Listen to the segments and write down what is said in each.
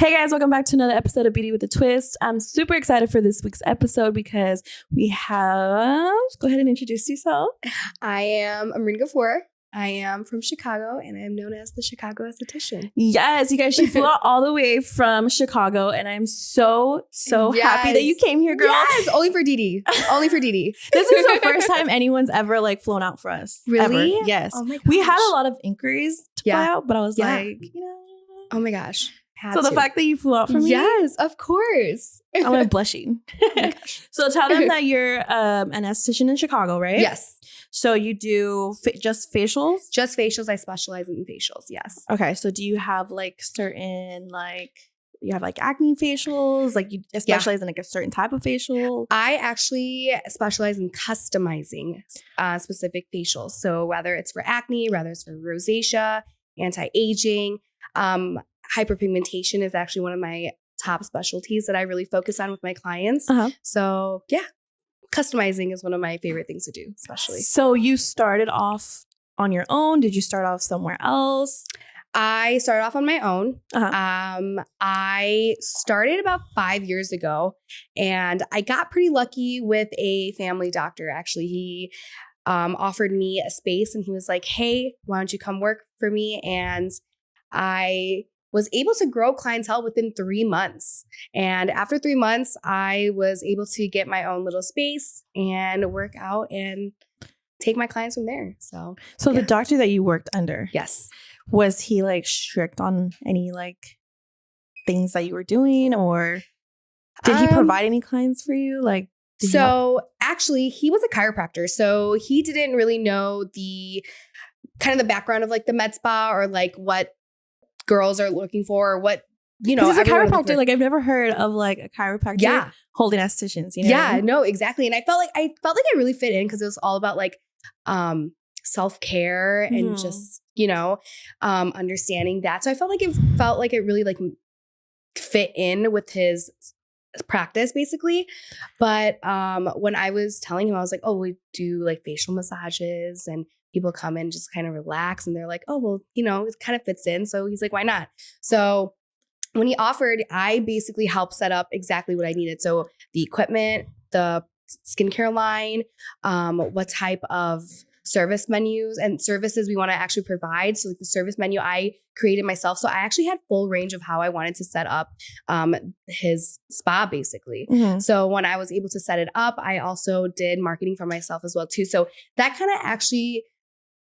Hey guys, welcome back to another episode of Beauty with a Twist. I'm super excited for this week's episode because we have... Go ahead and introduce yourself. I am Amreen Gafoor. I am from Chicago and I am known as the Chicago Esthetician. Yes, you guys, she flew out all the way from Chicago and I'm so happy that you came here, girl. Yes, only for Didi. Only for Didi. This is the first time anyone's ever flown out for us. Really? Ever. Yes. Oh my gosh. We had a lot of inquiries to fly out, but I was like, Oh my gosh. The fact that you flew out for me. Yes, of course. I'm blushing. Oh my gosh. So tell them that you're an esthetician in Chicago, right? Yes. So you do just facials? Just facials. I specialize in facials. Yes. Okay. So do you have certain you have acne facials? You specialize in a certain type of facial? I actually specialize in customizing specific facials. So whether it's for acne, whether it's for rosacea, anti-aging, hyperpigmentation is actually one of my top specialties that I really focus on with my clients. So yeah, customizing is one of my favorite things to do, especially. So you started off on your own? Did you start off somewhere else? I started off on my own. I started about 5 years ago and I got pretty lucky with a family doctor. Actually, he offered me a space and he was like, hey, why don't you come work for me? And I was able to grow clientele within 3 months. And after 3 months, I was able to get my own little space and work out and take my clients from there. So the doctor that you worked under, yes, was he strict on any things that you were doing, or did he provide any clients for you? Actually, he was a chiropractor, so he didn't really know the kind of the background of the med spa or what girls are looking for, or what as a chiropractor, I've never heard of a chiropractor holding estheticians. No, exactly. And I felt like I really fit in because it was all about self-care and just understanding that. So I felt like it really fit in with his practice basically. But when I was telling him, I was like, oh, we do facial massages and people come in just kind of relax, and they're like, oh, well, it kind of fits in. So he's like, why not? So when he offered, I basically helped set up exactly what I needed. So the equipment, the skincare line, what type of service menus and services we want to actually provide. So the service menu I created myself. So I actually had full range of how I wanted to set up his spa basically. So when I was able to set it up, I also did marketing for myself as well too. So that kind of actually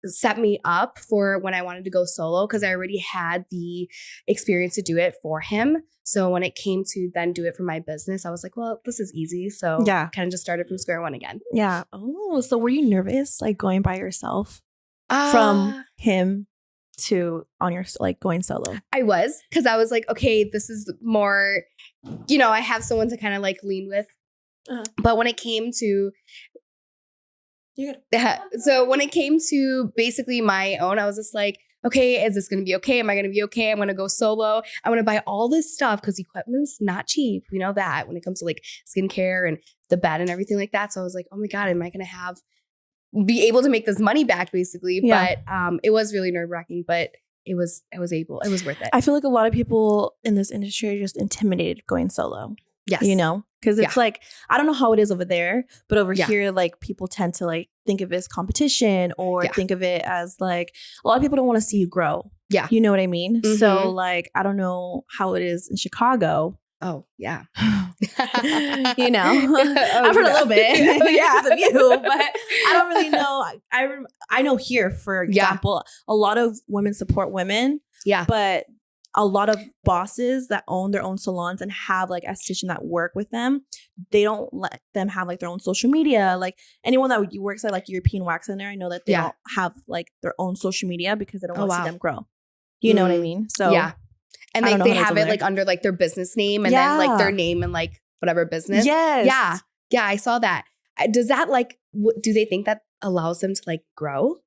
set me up for when I wanted to go solo because I already had the experience to do it for him. So when it came to then do it for my business, I was like, well, this is easy. So kind of just started from square one again. Yeah. Oh, so were you nervous going by yourself from him to on your going solo? I was, because I was like, okay, this is more, I have someone to kind of lean with. But when it came to So when it came to basically my own, I was just like, okay, is this going to be okay? Am I going to be okay? I'm going to go solo. I'm going to buy all this stuff because equipment's not cheap. We know that when it comes to skincare and the bed and everything like that. So I was like, oh my God, am I going to be able to make this money back basically? Yeah. But it was really nerve wracking, but it was worth it. I feel like a lot of people in this industry are just intimidated going solo. Yes. Because it's I don't know how it is over there, but over here, people tend to think of it as competition or think of it as a lot of people don't want to see you grow. Yeah. You know what I mean? So I don't know how it is in Chicago. Oh, yeah. I've heard a little bit because of you, but I don't really know. I know here, for example, a lot of women support women. Yeah. But a lot of bosses that own their own salons and have estheticians that work with them, they don't let them have their own social media. Anyone that works at European Wax Center, I know that they don't have their own social media because they don't want to see them grow. You know what I mean? So yeah, and they have it under their business name and then their name and whatever business. Yes. Yeah. I saw that. Does that do they think that allows them to grow?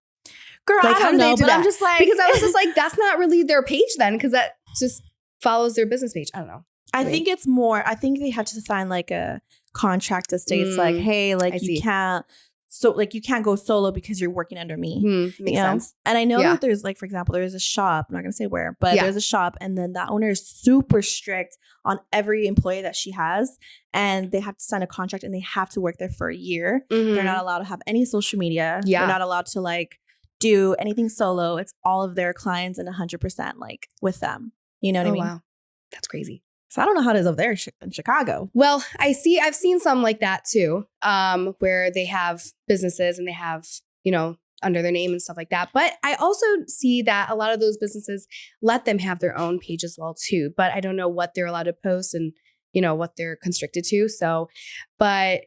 Girl, I don't know, but I'm just because I was just that's not really their page then, because that just follows their business page. I don't know. I think it's more, I think they have to sign a contract that states hey, you can't so like you can't go solo because you're working under me. Makes sense. And I know that there's like, for example, there's a shop, I'm not gonna say where, but there's a shop, and then that owner is super strict on every employee that she has, and they have to sign a contract and they have to work there for a year. They're not allowed to have any social media. They're not allowed to like do anything solo. It's all of their clients and 100% like with them. You know what I mean? Wow. That's crazy. So I don't know how it is over there in Chicago. Well, I've seen some like that too, where they have businesses and they have, you know, under their name and stuff like that. But I also see that a lot of those businesses let them have their own page as well too. But I don't know what they're allowed to post and, you know, what they're constricted to. So, but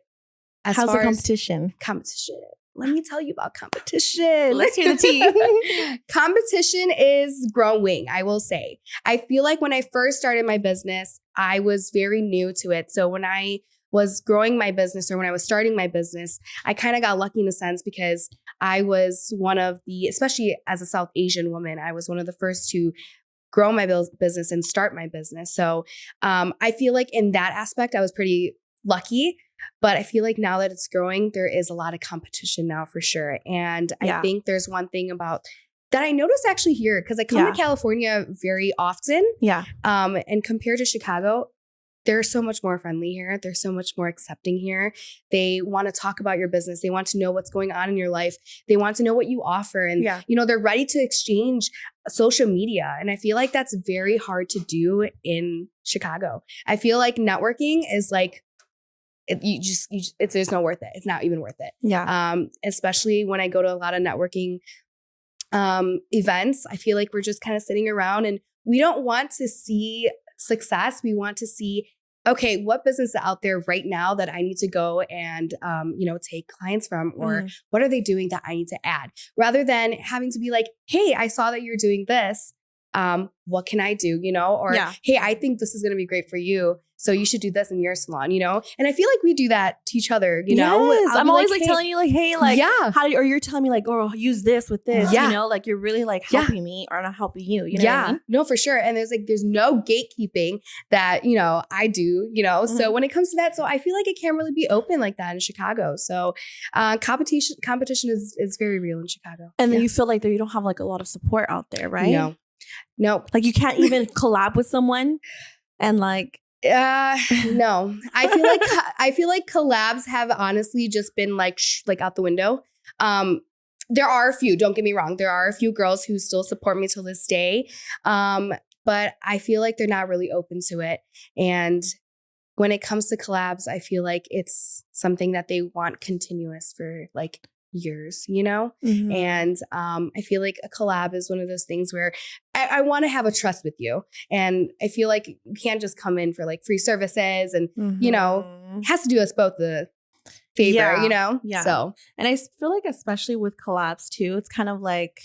as how's far the competition? Competition. Let me tell you about competition. Let's hear the tea. Competition is growing, I will say. I feel like when I first started my business, I was very new to it. So when I was growing my business or when I was starting my business, I kind of got lucky in a sense because I was one of the, especially as a South Asian woman, I was one of the first to grow my business and start my business. So I feel like in that aspect, I was pretty lucky. But I feel like now that it's growing, there is a lot of competition now for sure. And I think there's one thing about that I noticed actually here, because I come to California very often. Yeah. And compared to Chicago, they're so much more friendly here. They're so much more accepting here. They want to talk about your business. They want to know what's going on in your life. They want to know what you offer. And, you know, they're ready to exchange social media. And I feel like that's very hard to do in Chicago. I feel like networking is like, it's there's no worth it. It's not even worth it. Yeah. Especially when I go to a lot of networking events, I feel like we're just kind of sitting around and we don't want to see success. We want to see, okay, what business is out there right now that I need to go and, you know, take clients from, or what are they doing that I need to add, rather than having to be like, hey, I saw that you're doing this. What can I do? You know, or hey, I think this is going to be great for you. So you should do this in your salon, you know? And I feel like we do that to each other, you know? I'm always like telling you like, hey, like, or you're telling me like, oh, use this with this, you know? Like you're really like helping me or not helping you, you know what I mean? No, for sure. And there's no gatekeeping that, you know, I do, you know? So when it comes to that, so I feel like it can't really be open like that in Chicago. So competition is very real in Chicago. And then you feel like that you don't have like a lot of support out there, right? No. Like you can't even collab with someone and like, no, I feel like collabs have honestly just been like out the window. There are a few, don't get me wrong. There are a few girls who still support me till this day. But I feel like they're not really open to it. And when it comes to collabs, I feel like it's something that they want continuous for like years, you know? And I feel like a collab is one of those things where I want to have a trust with you. And I feel like you can't just come in for like free services and, you know, it has to do us both the favor, you know? Yeah. So, and I feel like especially with collabs too, it's kind of like,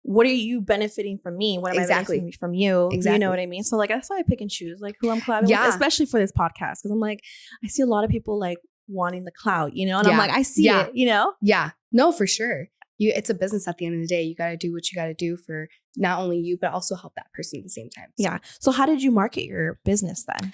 what are you benefiting from me? What am I benefiting from you? Exactly. You know what I mean? So like, that's why I pick and choose like who I'm collabing with, especially for this podcast. Cause I'm like, I see a lot of people like wanting the clout, you know? And I'm like, I see it, you know? Yeah. No, for sure. It's a business at the end of the day. You got to do what you got to do for not only you, but also help that person at the same time. So. Yeah. So how did you market your business then?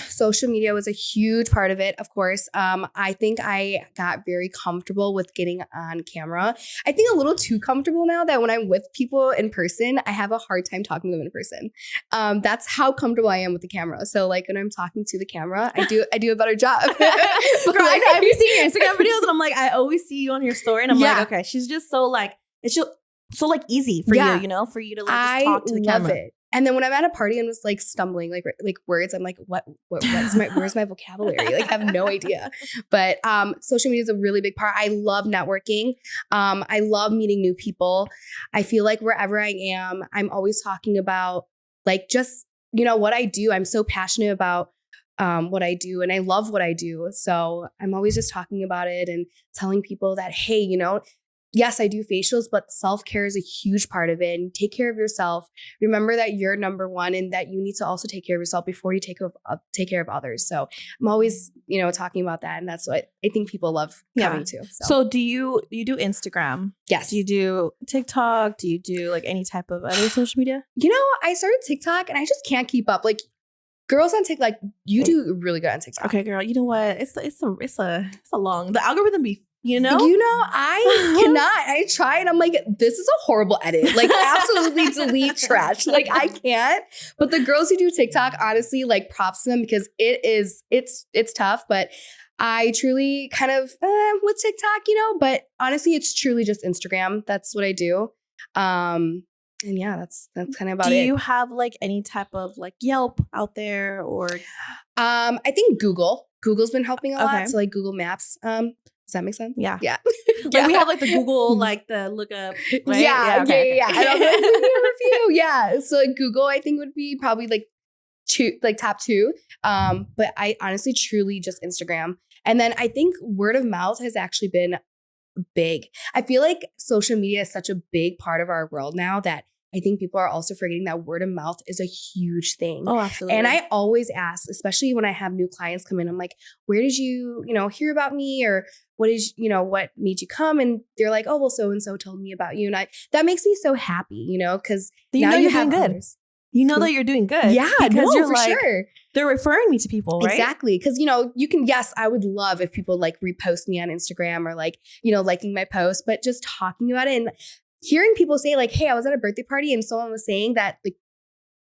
Social media was a huge part of it, of course. I think I got very comfortable with getting on camera. I think a little too comfortable now that when I'm with people in person, I have a hard time talking to them in person. That's how comfortable I am with the camera. So like when I'm talking to the camera, I do a better job. Girl, I know. Have you seen your Instagram videos? And I'm like, I always see you on your story and I'm like, okay, she's just so like, it's just so like easy for you, you know, for you to like just talk to the camera. It. And then when I'm at a party and was like stumbling, like words, I'm like, where's my vocabulary? Like I have no idea. But social media is a really big part. I love networking. I love meeting new people. I feel like wherever I am, I'm always talking about like just, you know, what I do. I'm so passionate about what I do and I love what I do. So I'm always just talking about it and telling people that, hey, you know, yes, I do facials, but self-care is a huge part of it. And take care of yourself. Remember that you're number one and that you need to also take care of yourself before you take care of others. So I'm always, you know, talking about that. And that's what I think people love coming to. So do you do Instagram? Yes. Do you do TikTok? Do you do like any type of other social media? You know, I started TikTok and I just can't keep up. Like girls on TikTok, you do really good on TikTok. Okay, girl. You know what? It's a long. The algorithm be I cannot. I tried. I'm like, this is a horrible edit. Like, absolutely delete trash. Like, I can't. But the girls who do TikTok, honestly, like, props to them because it's tough. But I truly kind of with TikTok, but honestly, it's truly just Instagram. That's what I do. And yeah, that's kind of about it. Do you have like any type of like Yelp out there or? I think Google's been helping a lot. So like Google Maps. Does that make sense? Yeah. Yeah. Like we have like the Google, like the lookup. Right? Yeah. I don't know. Review. Yeah. So like Google, I think would be probably like top two. But I honestly truly just Instagram. And then I think word of mouth has actually been big. I feel like social media is such a big part of our world now that I think people are also forgetting that word of mouth is a huge thing. Oh, absolutely. And I always ask, especially when I have new clients come in, I'm like, where did you, hear about me? Or what made you come? And they're like, oh, well, so-and-so told me about you. And that makes me so happy, because now you have good. others. You know that you're doing good. Yeah, because you're for like, sure. They're referring me to people, right? Exactly. Because, you can, yes, I would love if people like repost me on Instagram or like, liking my post, but just talking about it and hearing people say like, hey, I was at a birthday party and someone was saying that like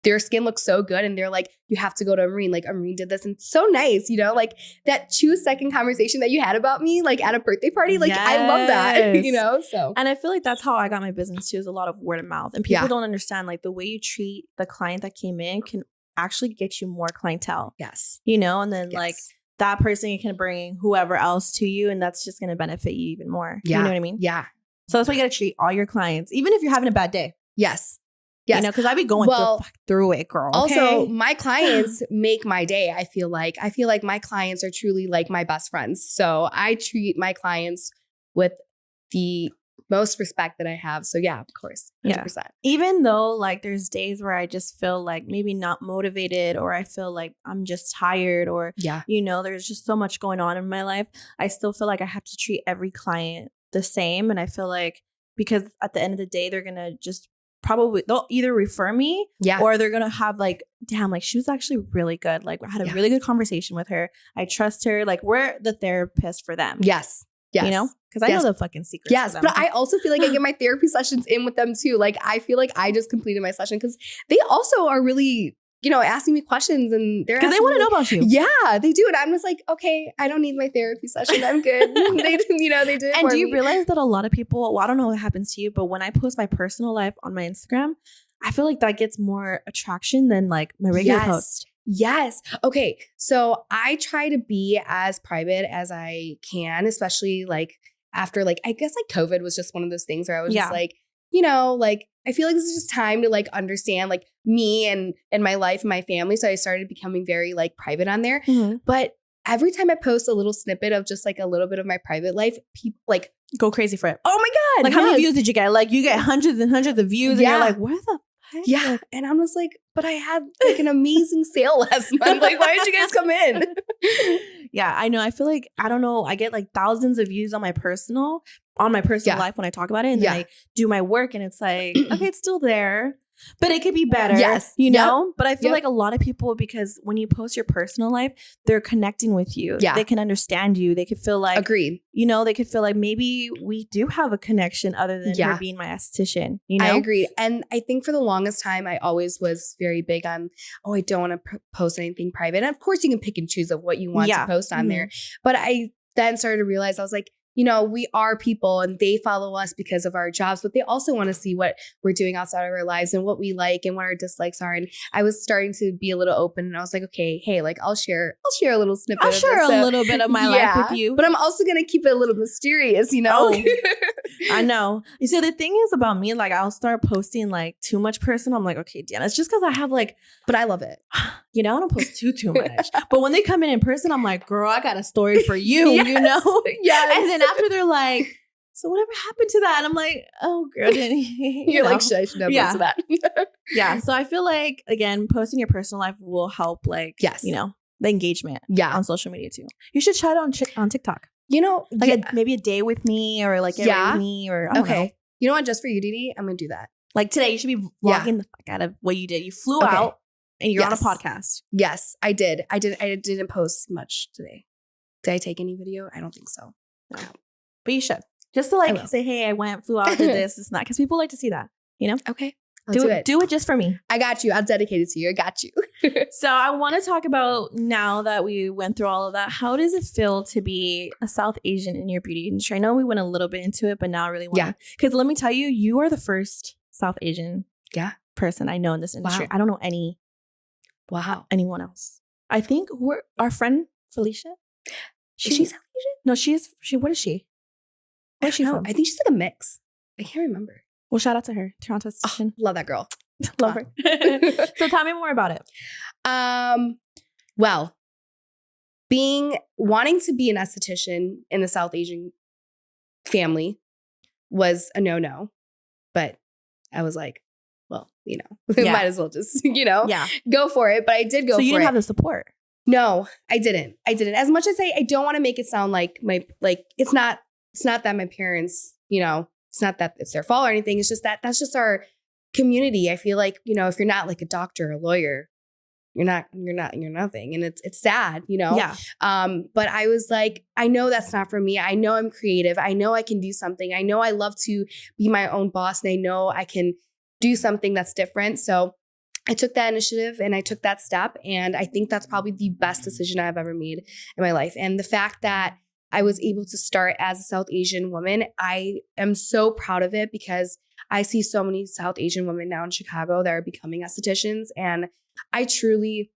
their skin looks so good. And they're like, you have to go to Amreen. Like Amreen did this. And it's so nice, like that 2-second conversation that you had about me, like at a birthday party. Like, yes. I love that, so. And I feel like that's how I got my business too, is a lot of word of mouth. And people don't understand like the way you treat the client that came in can actually get you more clientele. Yes. And then like that person can bring whoever else to you. And that's just going to benefit you even more. Yeah. You know what I mean? Yeah. So that's why you got to treat all your clients, even if you're having a bad day. Yes. Because I be going through it, girl. Okay? Also, my clients make my day. I feel like my clients are truly like my best friends. So I treat my clients with the most respect that I have. So yeah, of course. 100%. Yeah. Even though like there's days where I just feel like maybe not motivated, or I feel like I'm just tired, or, there's just so much going on in my life. I still feel like I have to treat every client the same. And I feel like because at the end of the day, they're going to just they'll either refer me or they're going to have like, damn, like she was actually really good. Like I had a really good conversation with her. I trust her. Like we're the therapist for them. Yes. Yes. Because I know the fucking secrets. Yes. For them. But I also feel like I get my therapy sessions in with them too. Like I feel like I just completed my session because they also are really, asking me questions and they're because they want to know about you. Yeah, they do. And I'm just like, okay, I don't need my therapy session. I'm good. they did it. And do you realize that a lot of people, well, I don't know what happens to you, but when I post my personal life on my Instagram, I feel like that gets more attraction than like my regular post. Yes. Okay. So I try to be as private as I can, especially like after like, I guess like COVID was just one of those things where I was just like, like I feel like this is just time to like understand like me and my life and my family. So I started becoming very like private on there. Mm-hmm. But every time I post a little snippet of just like a little bit of my private life, people like go crazy for it. Oh my God. Like how many views did you get? Like you get hundreds and hundreds of views and you're like, where the heck? Yeah. And I'm just like, but I had like an amazing sale last month. Like, why did you guys come in? Yeah, I know. I feel like, I don't know. I get like thousands of views on my personal life when I talk about it. And then I do my work and it's like, okay, it's still there, but it could be better. Yes. But I feel like a lot of people, because when you post your personal life, they're connecting with you. Yeah. They can understand you. They could feel like, agreed. They could feel like maybe we do have a connection other than her being my esthetician. I agree. And I think for the longest time, I always was very big on, I don't want to post anything private. And of course you can pick and choose of what you want to post on there. But I then started to realize, I was like, we are people and they follow us because of our jobs, but they also want to see what we're doing outside of our lives and what we like and what our dislikes are. And I was starting to be a little open and I was like, okay, hey, like I'll share a little snippet. I'll share a little bit of my life with you, but I'm also going to keep it a little mysterious, I know. You see, the thing is about me, like I'll start posting like too much personal. I'm like, okay, Deanna, it's just because I have like, but I love it. I don't post too much. But when they come in person, I'm like, girl, I got a story for you, Yes. And then after they're like, so whatever happened to that? And I'm like, oh, girl, didn't You're like, should I should know most of that. Yeah. So I feel like, again, posting your personal life will help, like, the engagement on social media too. You should try it on TikTok. Like maybe a day with me or like get ready with me or I don't know. You know what? Just for you, Didi, I'm going to do that. Like today, you should be vlogging the fuck out of what you did. You flew out and you're on a podcast. Yes, I did. I didn't post much today. Did I take any video? I don't think so. No. But you should. Just to like say, hey, I flew out, did this, it's not. Because people like to see that, you know? Okay. Do it just for me. I got you. I'll dedicate it to you. I got you. So I want to talk about, now that we went through all of that, how does it feel to be a South Asian in your beauty industry? I know we went a little bit into it, but now I really want to. Because let me tell you, you are the first South Asian person I know in this industry. Wow. I don't know anyone else. I think our friend Felicia. She's South Asian? No, what is she? Where's she from? I think she's like a mix. I can't remember. Well, shout out to her. Toronto Esthetician. Love that girl. Love her. So tell me more about it. Well, wanting to be an esthetician in the South Asian family was a no-no. But I was like, well, you know, might as well just, you know, go for it. But I did go for it. So you didn't have the support? No, I didn't. As much as I don't want to make it sound like it's not that my parents, you know, it's not that it's their fault or anything. It's just that's just our community. I feel like, you know, if you're not like a doctor or a lawyer, you're nothing. And it's sad, you know? Yeah. But I was like, I know that's not for me. I know I'm creative. I know I can do something. I know I love to be my own boss, and I know I can do something that's different. So I took that initiative and I took that step. And I think that's probably the best decision I've ever made in my life. And the fact that I was able to start as a South Asian woman, I am so proud of it, because I see so many South Asian women now in Chicago that are becoming estheticians. And I truly,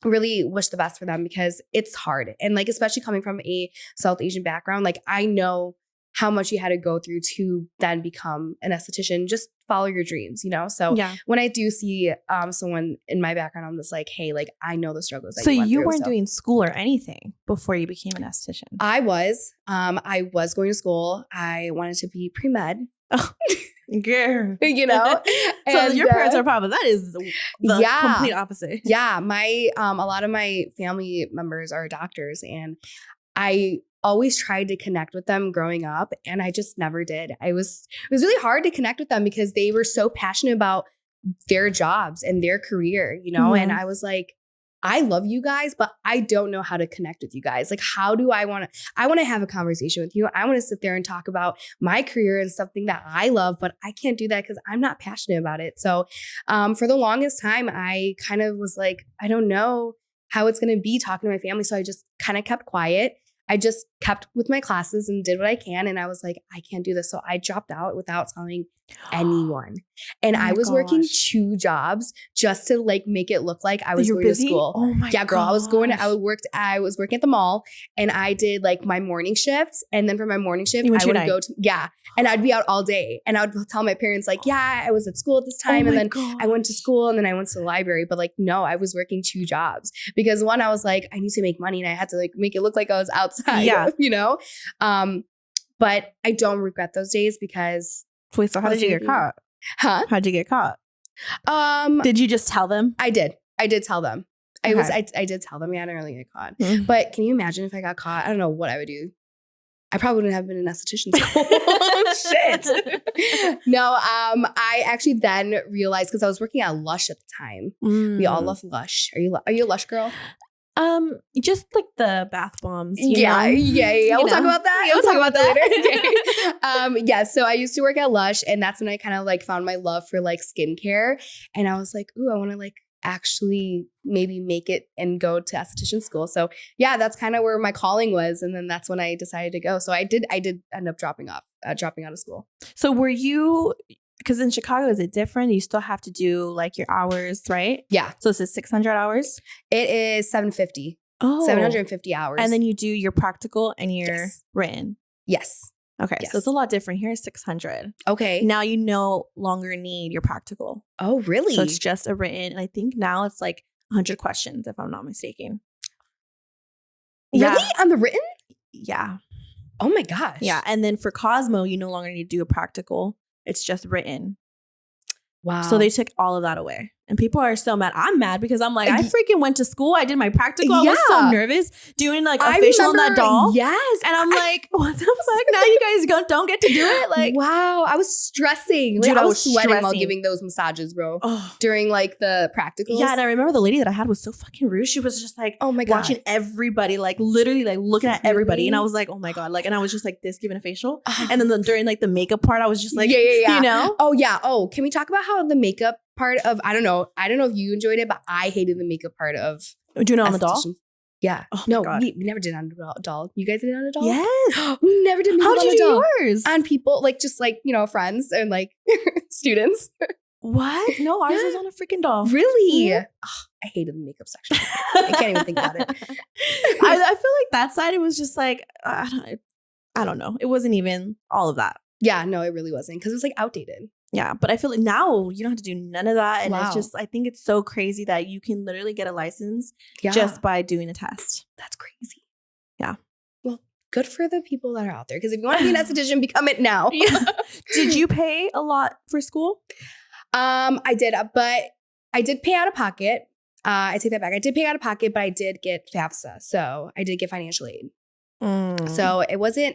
really wish the best for them, because it's hard. And like, especially coming from a South Asian background, like I know how much you had to go through to then become an esthetician. Just follow your dreams, you know? So when I do see someone in my background, I'm just like, hey, like I know the struggles that you went through. So you weren't doing school or anything before you became an esthetician? I was going to school. I wanted to be pre-med. Oh, girl. You know? So your parents are probably, that is the complete opposite. Yeah. A lot of my family members are doctors, and I always tried to connect with them growing up, and I just never did. It was really hard to connect with them because they were so passionate about their jobs and their career, you know? Mm-hmm. And I was like, I love you guys, but I don't know how to connect with you guys. Like, how do I want to have a conversation with you. I want to sit there and talk about my career and something that I love, but I can't do that because I'm not passionate about it. So for the longest time, I kind of was like, I don't know how it's going to be talking to my family. So I just kind of kept quiet. I just kept with my classes and did what I can. And I was like, I can't do this. So I dropped out without telling anyone. And I was working 2 jobs just to like make it look like I was going to school. Oh my God. Girl. I was working at the mall, and I did like my morning shifts. And then for my morning shift, I would go to, and I'd be out all day. And I would tell my parents like, I was at school at this time. And then I went to school, and then I went to the library. But like, no, I was working 2 jobs because one, I was like, I need to make money, and I had to like make it look like I was outside, you know? But I don't regret those days because. Wait, so how did you get caught? Huh? How'd you get caught? Did you just tell them? I did tell them. Okay. I did tell them. Yeah, I didn't really get caught. Mm-hmm. But can you imagine if I got caught? I don't know what I would do. I probably wouldn't have been an esthetician school. Shit. No, I actually then realized, because I was working at Lush at the time. We all love Lush. Are you a Lush girl? Just like the bath bombs. Yeah. We'll talk about that. We'll talk about that later. Okay. So I used to work at Lush, and that's when I kind of like found my love for like skincare. And I was like, ooh, I want to like actually maybe make it and go to esthetician school. So yeah, that's kind of where my calling was. And then that's when I decided to go. So I did end up dropping out of school. So were you, because in Chicago, is it different? You still have to do like your hours, right? Yeah. So is it 600 hours? It is 750. Oh. 750 hours. And then you do your practical and your written. Yes. Okay. Yes. So it's a lot different. Here is 600. Okay. Now you no longer need your practical. Oh, really? So it's just a written. And I think now it's like 100 questions, if I'm not mistaken. Really? On the written? Yeah. Oh my gosh. Yeah. And then for Cosmo, you no longer need to do a practical. It's just written. Wow. So they took all of that away. And people are so mad. I'm mad because I'm like, I freaking went to school. I did my practical. I was so nervous doing like a facial on that doll. Yes. And I'm like, what the fuck? Now you guys don't get to do it? Like, wow. I was stressing. Dude, I was sweating while giving those massages, bro. During like the practicals. Yeah. And I remember the lady that I had was so fucking rude. She was just like, oh my God, watching everybody, like literally like looking at everybody. And I was like, oh my God. Like, and I was just like this giving a facial. And then during like the makeup part, I was just like, you know? Oh yeah. Oh, can we talk about how the makeup part of, I don't know if you enjoyed it, but I hated the makeup part of doing it on the doll. Yeah. Oh no, we never did it on a doll. You guys did it on a doll? Yes. We never did makeup on a doll. How did you do yours? On people, like just like, you know, friends and like students. What? No, ours was on a freaking doll. Really? Yeah. I hated the makeup section. I can't even think about it. I feel like that side, it was just like, I don't know. It wasn't even all of that. Yeah, no, it really wasn't because it was like outdated. Yeah, but I feel like now you don't have to do none of that. And it's just, I think it's so crazy that you can literally get a license just by doing a test. That's crazy. Yeah. Well, good for the people that are out there. Because if you want to be an esthetician, become it now. Yeah. Did you pay a lot for school? I did, but I did pay out of pocket. I take that back. I did pay out of pocket, but I did get FAFSA. So I did get financial aid. So it wasn't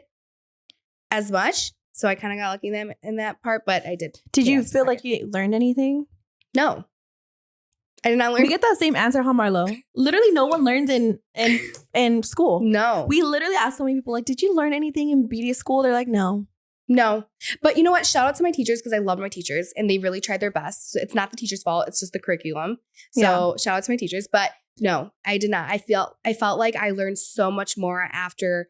as much. So I kind of got lucky in that part, but I did. Did you feel like you learned anything? No. I did not learn. We get that same answer, huh, Marlo? Literally no one learns in school. No. We literally ask so many people, like, did you learn anything in beauty school? They're like, no. No. But you know what? Shout out to my teachers because I love my teachers and they really tried their best. So it's not the teacher's fault. It's just the curriculum. So shout out to my teachers. But no, I did not. I felt like I learned so much more after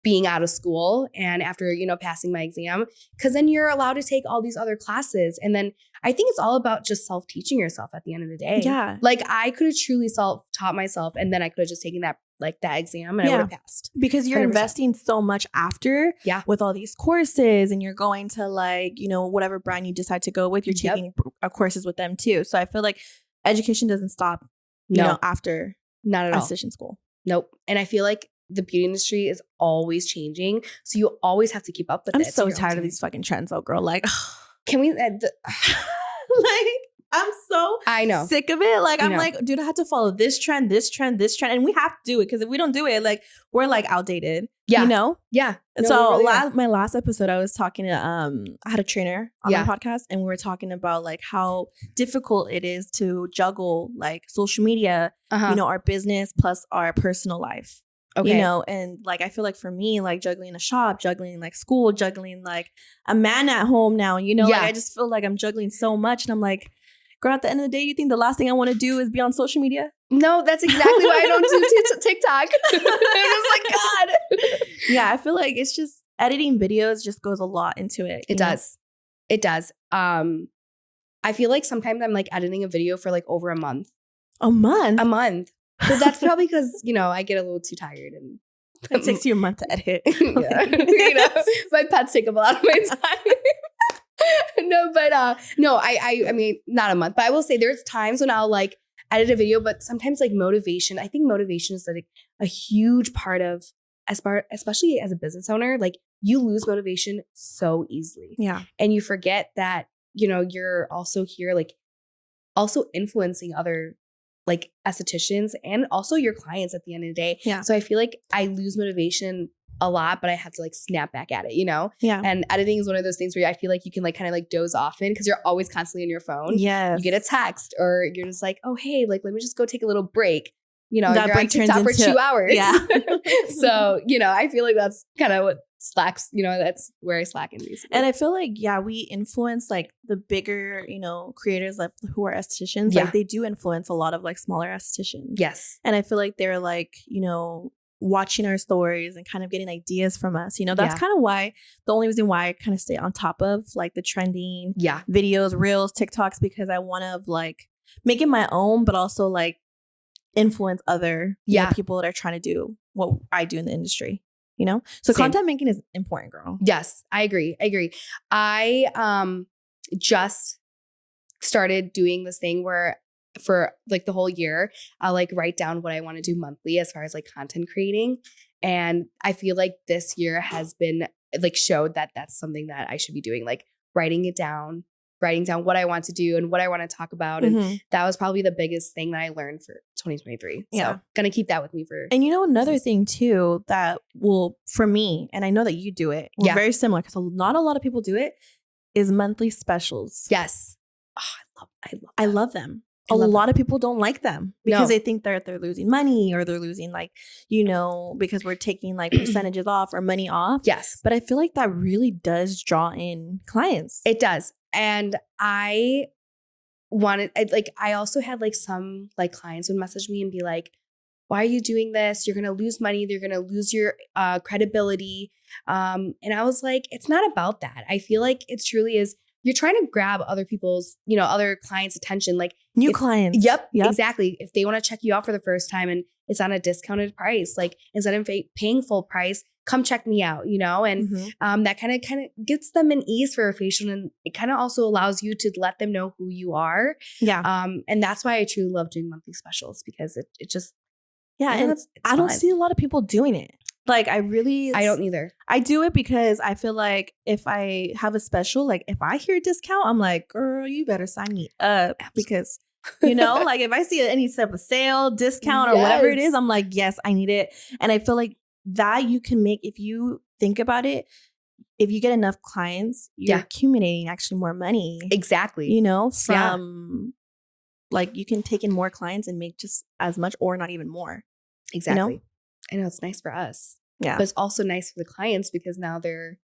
being out of school and after, you know, passing my exam, because then you're allowed to take all these other classes. And then I think it's all about just self-teaching yourself at the end of the day. Yeah. Like I could have truly self-taught myself and then I could have just taken that exam and I would have passed. Because you're 100%. investing so much after with all these courses and you're going to like, you know, whatever brand you decide to go with, you're taking courses with them too. So I feel like education doesn't stop, you know, after not at all esthetician school. Nope. And I feel like the beauty industry is always changing. So you always have to keep up with it. I'm so tired of these fucking trends, though, girl. Like, can we, like, I'm so sick of it. Like, I'm like, dude, I have to follow this trend. And we have to do it because if we don't do it, like, we're like outdated. Yeah. You know? Yeah. No, so my last episode, I was talking to, I had a trainer on my podcast and we were talking about like how difficult it is to juggle like social media, you know, our business plus our personal life. Okay. You know, and like, I feel like for me, like juggling a shop, juggling like school, juggling like a man at home now, you know, like I just feel like I'm juggling so much. And I'm like, girl, at the end of the day, you think the last thing I want to do is be on social media? No, that's exactly why I don't do TikTok. I was like, God. Yeah, I feel like it's just editing videos just goes a lot into it. It does. It does. I feel like sometimes I'm like editing a video for like over a month. A month? A month. But that's probably because, you know, I get a little too tired and it takes you a month to edit. Yeah. You know, my pets take up a lot of my time. I mean, not a month, but I will say there's times when I'll like edit a video, but sometimes like motivation, I think motivation is like a huge part of, especially as a business owner, like you lose motivation so easily. Yeah. And you forget that, you know, you're also here, like also influencing other like estheticians and also your clients at the end of the day. Yeah. So I feel like I lose motivation a lot, but I have to like snap back at it, you know? Yeah. And editing is one of those things where I feel like you can like kind of like doze off in because you're always constantly on your phone. Yeah. You get a text or you're just like, oh, hey, like, let me just go take a little break. You know, that you're break on TikTok for 2 hours. Yeah. So, you know, I feel like that's kind of what slacks, you know, that's where I slack in basically. And I feel like, yeah, we influence like the bigger, you know, creators like who are estheticians. Yeah. Like they do influence a lot of like smaller estheticians. Yes. And I feel like they're like, you know, watching our stories and kind of getting ideas from us. You know, that's kind of why the only reason why I kind of stay on top of like the trending videos, reels, TikToks, because I want to like make it my own, but also like influence other you know, people that are trying to do what I do in the industry. You know, so content making is important, girl. Yes, I agree. I just started doing this thing where for like the whole year, I'll like write down what I want to do monthly as far as like content creating. And I feel like this year has been like showed that that's something that I should be doing, like writing it down, writing down what I want to do and what I want to talk about. And that was probably the biggest thing that I learned for 2023. Yeah. So gonna keep that with me for. And another thing too that will, for me, and I know that you do it, we're very similar because not a lot of people do it, is monthly specials. Yes. Oh, I love them. A lot of people don't like them because they think they're losing money or they're losing because we're taking like percentages off or money off. Yes. But I feel like that really does draw in clients. It does. And I also had like some like clients would message me and be like, why are you doing this? You're going to lose money. You're going to lose your credibility. And I was like, it's not about that. I feel like it truly is. You're trying to grab other people's, other clients' attention, like new clients. Yep, exactly. If they want to check you out for the first time and it's on a discounted price, like instead of paying full price, come check me out, and that kind of gets them an ease for a facial, and it kind of also allows you to let them know who you are. Yeah. And that's why I truly love doing monthly specials because it just and it's I don't see a lot of people doing it. Like I don't either. I do it because I feel like if I have a special, like if I hear a discount, I'm like, girl, you better sign me up because, like if I see any type of sale, discount or whatever it is, I'm like, yes, I need it. And I feel like that you can make, if you think about it, if you get enough clients, you're accumulating actually more money. Exactly. From like you can take in more clients and make just as much or not even more. Exactly. I know it's nice for us. Yeah. But it's also nice for the clients because now they're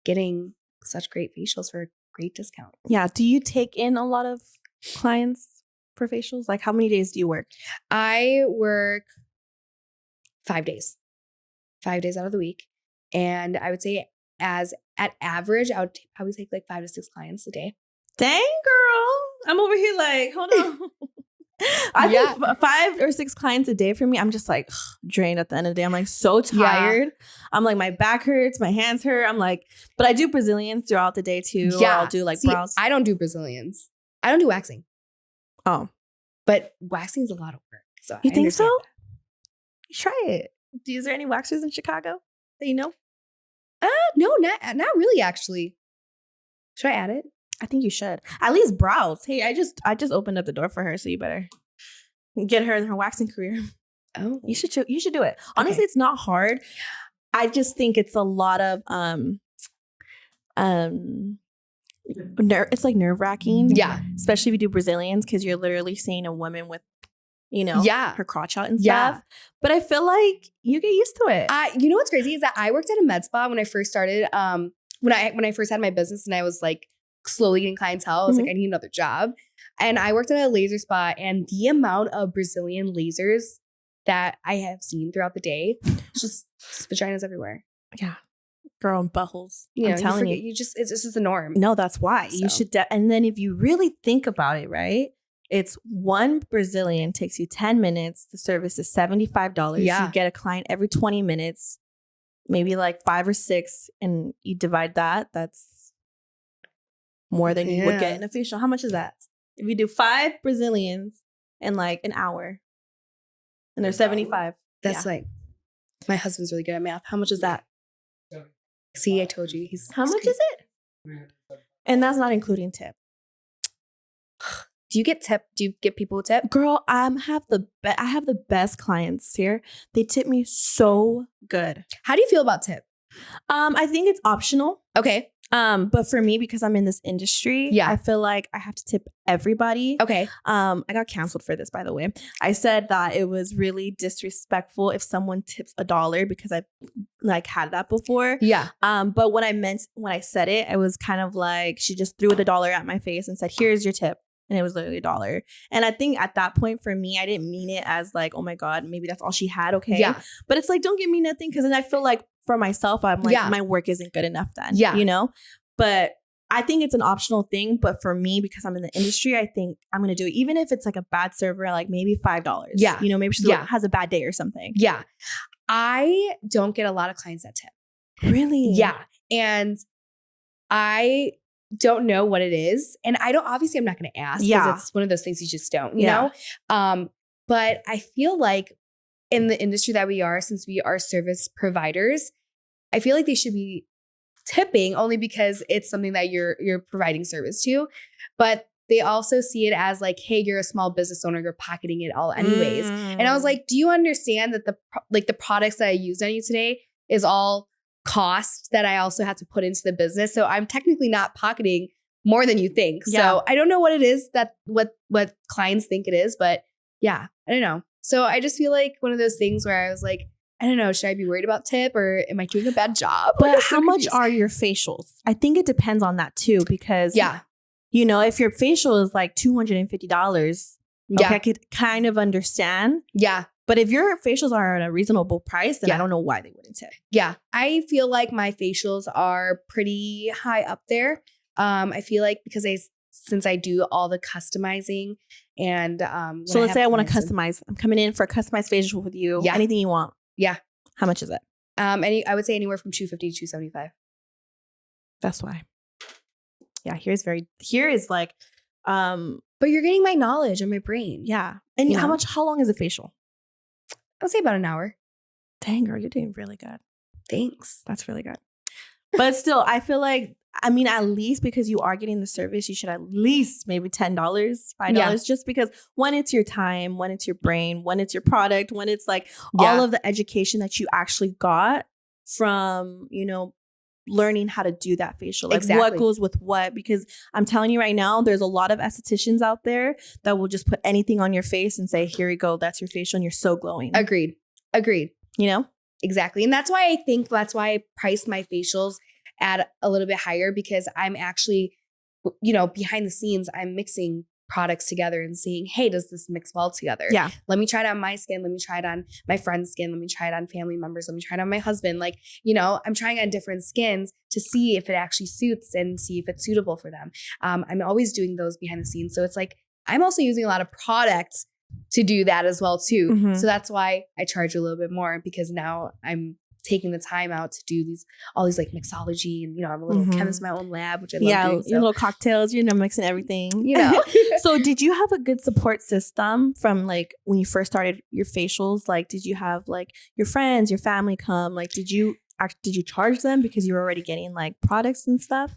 getting such great facials for a great discount. Yeah. Do you take in a lot of clients for facials? Like how many days do you work? I work 5 days. 5 days out of the week. And I would say at average, I would probably take like 5 to 6 clients a day. Dang, girl. I'm over here like, hold on. I think 5 or 6 clients a day for me. I'm just like drained at the end of the day. I'm like so tired. Yeah. I'm like my back hurts, my hands hurt. I'm like, but I do Brazilians throughout the day too. Yeah, I'll do like brows. I don't do Brazilians. I don't do waxing. Oh, but waxing is a lot of work. So you think so? You try it. Is there any waxers in Chicago that you know? No, not really. Actually, should I add it? I think you should. At least brows. Hey, I just opened up the door for her, so you better get her in her waxing career. Oh, you should do it. Honestly, It's not hard. I just think it's a lot of it's like nerve-wracking. Yeah, especially if you do Brazilians because you're literally seeing a woman with her crotch out and stuff. But I feel like you get used to it. What's crazy is that I worked at a med spa when I first started. When I first had my business and I was like slowly getting clientele, I was like, I need another job. And I worked at a laser spa, and the amount of Brazilian lasers that I have seen throughout the day, just vaginas everywhere. Yeah. Girl, and buttholes. I'm telling you. It's just the norm. No, that's why. So. You should. And then if you really think about it, right? It's one Brazilian takes you 10 minutes. The service is $75. Yeah. You get a client every 20 minutes, maybe like 5 or 6, and you divide that. That's more than you would get in a facial. How much is that? If you do 5 Brazilians in like an hour, and they're 75. That's like, my husband's really good at math. How much is that? See, I told you. How much is it? And that's not including tip. Do you get tip? Do you get people tip? Girl, I have the best clients here. They tip me so good. How do you feel about tip? I think it's optional. Okay. But for me, because I'm in this industry, I feel like I have to tip everybody. Okay. I got canceled for this, by the way. I said that it was really disrespectful if someone tips $1 because I've like had that before. Yeah. But when I said it, I was kind of like, she just threw the $1 at my face and said, here's your tip. And it was literally $1. And I think at that point for me, I didn't mean it as like, oh my God, maybe that's all she had. Okay. Yeah. But it's like, don't give me nothing. Cause then I feel like for myself, I'm like, my work isn't good enough then. Yeah. But I think it's an optional thing. But for me, because I'm in the industry, I think I'm going to do it. Even if it's like a bad server, like maybe $5. Yeah. Maybe she has a bad day or something. Yeah. I don't get a lot of clients that tip. Really? Yeah. And I don't know what it is. And I'm not going to ask because it's one of those things you just don't, you know? But I feel like in the industry that we are, since we are service providers, I feel like they should be tipping only because it's something that you're providing service to, but they also see it as like, hey, you're a small business owner, you're pocketing it all anyways. And I was like, do you understand that the products that I used on you today is all cost that I also had to put into the business? So I'm technically not pocketing more than you think. Yeah. So I don't know what it is that what clients think it is, but yeah, I don't know. So I just feel like one of those things where I was like, I don't know, should I be worried about tip or am I doing a bad job? But how much are your facials? I think it depends on that too, because you know, if your facial is like $250, okay, I could kind of understand. Yeah. But if your facials are at a reasonable price, then I don't know why they wouldn't tip. Yeah. I feel like my facials are pretty high up there. I feel like because since I do all the customizing and so let's say I want to customize. I'm coming in for a customized facial with you. Yeah. Anything you want. Yeah. How much is it? I would say anywhere from $250 to $275. That's why. Yeah, here is like but you're getting my knowledge and my brain. Yeah. And how long is a facial? I'll say about an hour. Dang, girl, you're doing really good. Thanks. That's really good. But still, I feel like, I mean, at least because you are getting the service, you should at least maybe $10, $5, just because one, it's your time, one, it's your brain, one, it's your product, one, it's like all of the education that you actually got from, you know, learning how to do that facial. Like what goes with what, because I'm telling you right now, there's a lot of estheticians out there that will just put anything on your face and say, here you go, that's your facial and you're so glowing. Agreed. You know? Exactly. And that's why I priced my facials at a little bit higher, because I'm actually, you know, behind the scenes, I'm mixing products together and seeing, hey, does this mix well together? Yeah. Let me try it on my skin. Let me try it on my friend's skin. Let me try it on family members. Let me try it on my husband. Like, you know, I'm trying on different skins to see if it actually suits and see if it's suitable for them. I'm always doing those behind the scenes. So it's like, I'm also using a lot of products to do that as well too. Mm-hmm. So that's why I charge a little bit more, because now I'm taking the time out to do all these like mixology, and you know, I'm a little chemist in my own lab, which I love doing. Your little cocktails, you know, mixing everything, you know. So did you have a good support system from like when you first started your facials? Like, did you have like your friends, your family come? Like, did you charge them because you were already getting like products and stuff?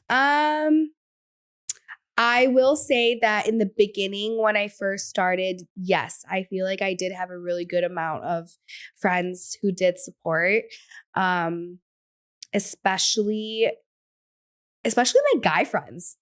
I will say that in the beginning, when I first started, yes, I feel like I did have a really good amount of friends who did support, especially my guy friends.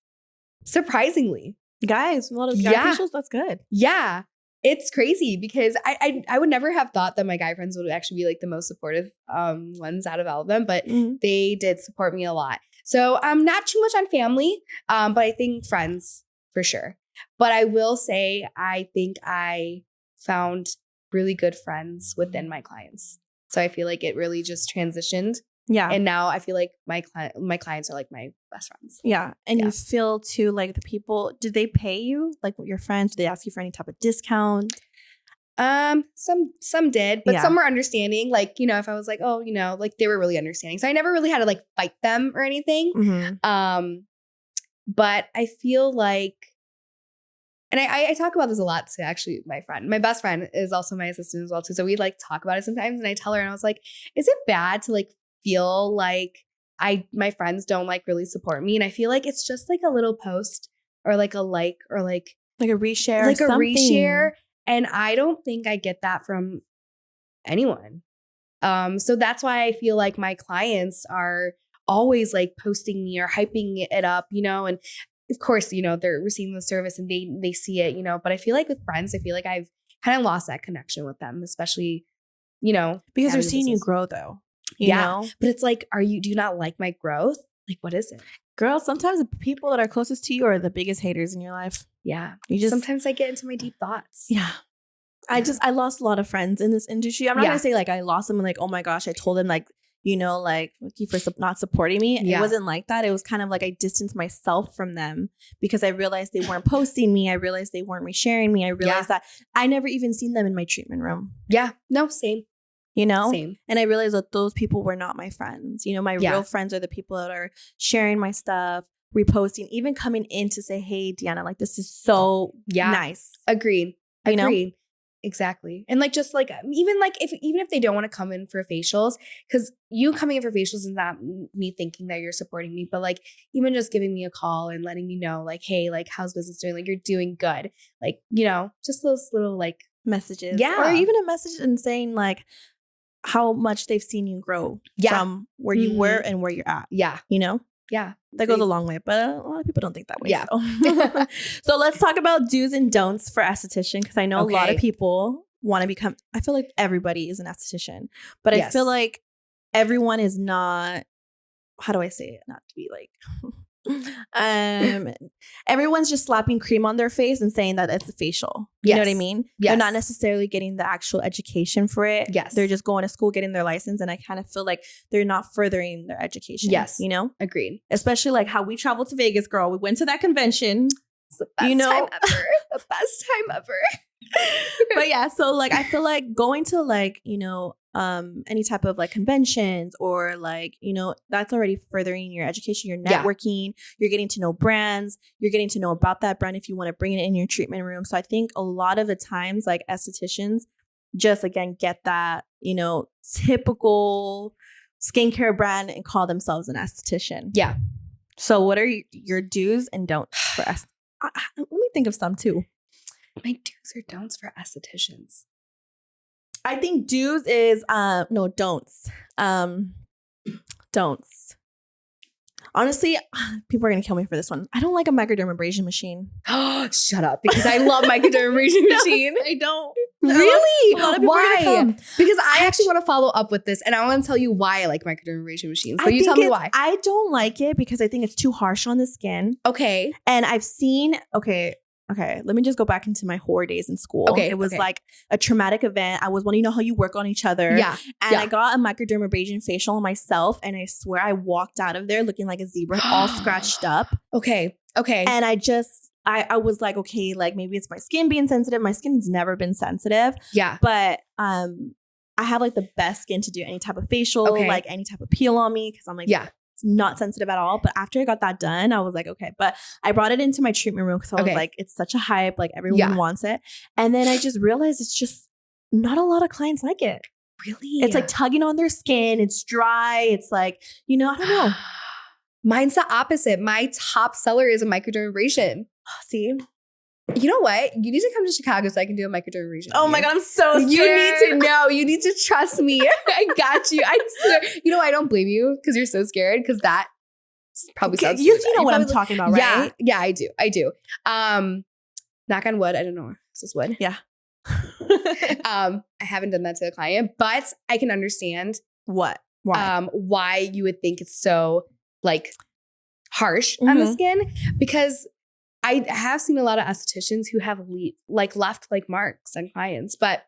Surprisingly, guys, a lot of guy facials. That's good. Yeah, it's crazy because I would never have thought that my guy friends would actually be like the most supportive ones out of all of them, but they did support me a lot. So not too much on family, but I think friends for sure. But I will say, I think I found really good friends within my clients. So I feel like it really just transitioned. Yeah. And now I feel like my clients are like my best friends. Yeah. And you feel too like the people, did they pay you? Like your friends, did they ask you for any type of discount? Some did, but some were understanding. Like, you know, if I was like, oh, you know, like they were really understanding. So I never really had to like fight them or anything. Mm-hmm. But I feel like, and I talk about this a lot to actually my best friend is also my assistant as well too. So we like talk about it sometimes, and I tell her, and I was like, is it bad to like feel like my friends don't like really support me? And I feel like it's just like a little post or like a like or like a reshare, like a reshare. And I don't think I get that from anyone. So that's why I feel like my clients are always like posting me or hyping it up, you know, and of course, you know, they're receiving the service and they see it, you know, but I feel like with friends, I feel like I've kind of lost that connection with them, especially, you know, because they're seeing you grow though. You know? But it's like, do you not like my growth? Like, what is it? Girl, sometimes the people that are closest to you are the biggest haters in your life. Yeah. Sometimes I get into my deep thoughts. Yeah. I lost a lot of friends in this industry. I'm not going to say like I lost them and like, oh my gosh, I told them like, you know, like, thank you for not supporting me. Yeah. It wasn't like that. It was kind of like I distanced myself from them because I realized they weren't posting me. I realized they weren't resharing me. I realized that I never even seen them in my treatment room. Yeah. No, same. You know? Same. And I realized that those people were not my friends. You know, my real friends are the people that are sharing my stuff, reposting, even coming in to say, hey, Deanna, like this is so nice. Agreed. You know? Exactly. And like, just like, even if they don't want to come in for facials, because you coming in for facials is not me thinking that you're supporting me, but like, even just giving me a call and letting me know like, hey, like, how's business doing? Like, you're doing good. Like, just those little like messages. Yeah. Or even a message and saying like how much they've seen you grow from where you were and where you're at. Yeah. Yeah. That goes a long way, but a lot of people don't think that way. Yeah. So, so let's talk about do's and don'ts for esthetician, because I know a lot of people want to become, I feel like everybody is an esthetician, but I feel like everyone is not, how do I say it? Not to be like, everyone's just slapping cream on their face and saying that it's a facial. You know what I mean? Yes. They're not necessarily getting the actual education for it. Yes. They're just going to school, getting their license. And I kind of feel like they're not furthering their education. Yes. Agreed. Especially like how we traveled to Vegas, girl. We went to that convention. It's the best time ever. The best time ever. But yeah, so like I feel like going to like, any type of like conventions or like, that's already furthering your education, your networking, you're getting to know brands, you're getting to know about that brand if you want to bring it in your treatment room. So I think a lot of the times like estheticians just again get that, typical skincare brand and call themselves an esthetician. Yeah. So what are your do's and don'ts for us? Let me think of some too. My do's or don'ts for estheticians. I think do's is no, don'ts. Don'ts. Honestly, people are gonna kill me for this one. I don't like a microdermabrasion machine. Shut up, because I love microdermabrasion machines. I don't. Really? A lot of people why? Because I actually want to follow up with this, and I want to tell you why I like microdermabrasion machines. So you tell me why. I don't like it because I think it's too harsh on the skin. Okay. And I've seen. Okay, let me just go back into my horror days in school. Okay, it was like a traumatic event. I was wanting to know how you work on each other. Yeah. And I got a microdermabrasion facial on myself. And I swear I walked out of there looking like a zebra, all scratched up. Okay. And I was like, okay, like maybe it's my skin being sensitive. My skin's never been sensitive. Yeah. But I have like the best skin to do any type of facial, like any type of peel on me. Cause I'm like, it's not sensitive at all. But after I got that done, I was like, okay. But I brought it into my treatment room because I was like, it's such a hype. Like everyone wants it. And then I just realized it's just not a lot of clients like it. Really? It's like tugging on their skin. It's dry. It's like, I don't know. Mine's the opposite. My top seller is a microdermabrasion. See? You know what? You need to come to Chicago so I can do a microdermabrasion. Oh my God, I'm so scared. You need to know. You need to trust me. I got you. I swear. I don't blame you because you're so scared because that probably sounds You know what I'm talking about, right? Yeah, I do. Knock on wood. I don't know. Is this wood? Yeah. I haven't done that to a client, but I can understand why you would think it's so like harsh on the skin, because I have seen a lot of estheticians who have left like marks on clients, but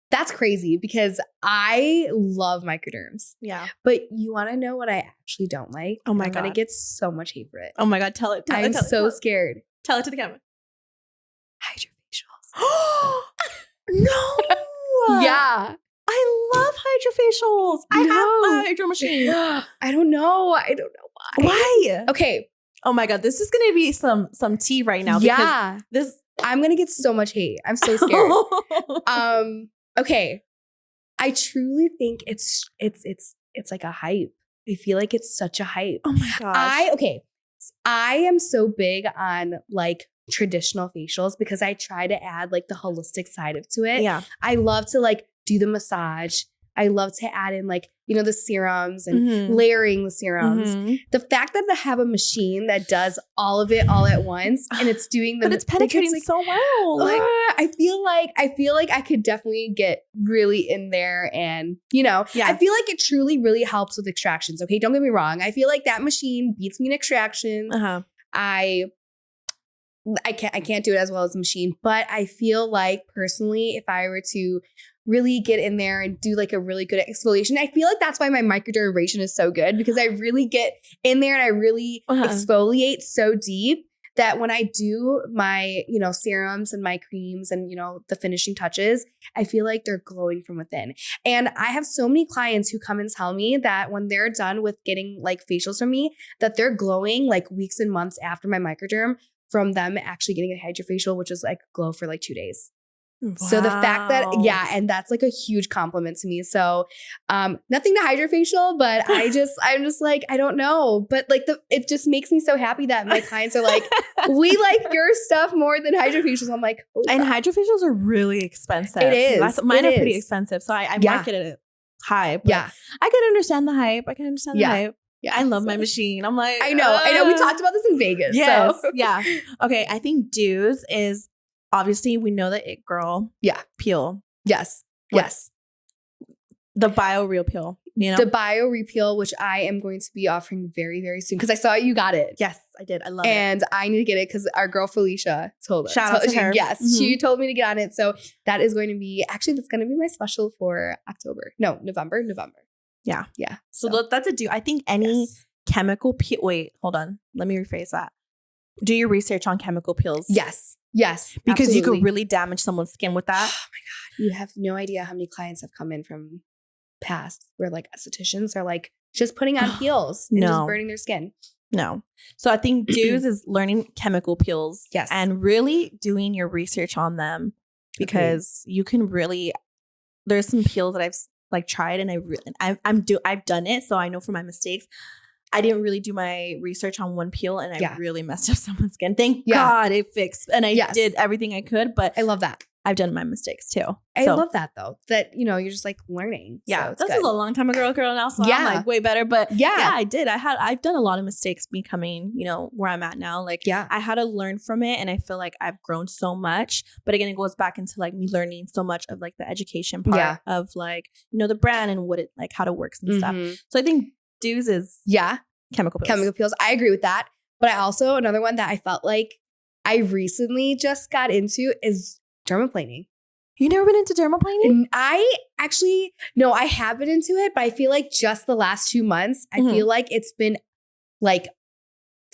that's crazy because I love microderms. Yeah. But you want to know what I actually don't like? Oh my God. I'm going to get so much hate for it. Oh my God. Tell it. I'm so scared. Tell it to the camera. Hydrofacials. No. Yeah. I love hydrofacials. I have a hydro machine. I don't know why. Why? Okay. Oh my God, this is gonna be some tea right now. Yeah. I'm gonna get so much hate. I'm so scared. Okay. I truly think it's like a hype. I feel like it's such a hype. Oh my gosh. I am so big on like traditional facials because I try to add like the holistic side to it. Yeah. I love to like do the massage. I love to add in like, the serums and layering the serums. The fact that they have a machine that does all of it all at once and it's doing but it's penetrating like, so well. Like, I feel like I could definitely get really in there and, I feel like it truly really helps with extractions. Okay. Don't get me wrong. I feel like that machine beats me in extractions. I can't do it as well as the machine, but I feel like personally, if I were to really get in there and do like a really good exfoliation, I feel like that's why my microdermabrasion is so good because I really get in there and I really exfoliate so deep that when I do my, serums and my creams and, the finishing touches, I feel like they're glowing from within. And I have so many clients who come and tell me that when they're done with getting like facials from me, that they're glowing like weeks and months after my microderm from them actually getting a hydrofacial, which is like glow for like 2 days. Wow. So the fact that, and that's like a huge compliment to me. So nothing to hydrofacial, but I'm just like, I don't know. But like it just makes me so happy that my clients are like, we like your stuff more than hydrofacials. I'm like, and hydrofacials are really expensive. It is. Mine are pretty expensive. So I marketed it high. But I can understand the hype. Yeah, I love my machine. I'm like, I know. We talked about this in Vegas. Yes. So. Yeah. Okay. I think dues is obviously we know the It Girl. Yeah. Peel. Yes. Yes. The Bio Real Peel. You know? The Bio Repeal, which I am going to be offering very, very soon because I saw you got it. Yes, I did. I love it. And I need to get it because our girl Felicia told us. Shout out to her. Yes. She told me to get on it. So that is going to be, actually, that's going to be my special for October. No, November. Yeah. Yeah. So that's a do. I think any chemical peel. Wait, hold on. Let me rephrase that. Do your research on chemical peels. Yes. Because absolutely. you could really damage someone's skin with that. Oh my God. You have no idea how many clients have come in from past where like estheticians are like just putting on peels and just burning their skin. No. So I think dues is learning chemical peels. Yes. And really doing your research on them because you can really, there's some peels that I've like tried and I've done it. So I know from my mistakes, I didn't really do my research on one peel and I really messed up someone's skin. Thank God it fixed and I did everything I could, but I love that. I've done my mistakes too. I love that though, that, you know, you're just like learning. Yeah. So this was a long time ago, girl. Now, so I'm like way better. But I did. I've done a lot of mistakes becoming, you know, where I'm at now. Like, I had to learn from it. And I feel like I've grown so much. But again, it goes back into like me learning so much of like the education part of like, you know, the brand and what it, like how it works and stuff. So I think dues is chemical peels. Chemical peels. I agree with that. But I also, another one that I felt like I recently just got into is dermaplaning. You never been into dermaplaning? I actually, no, I have been into it, but I feel like just the last 2 months, I feel like it's been like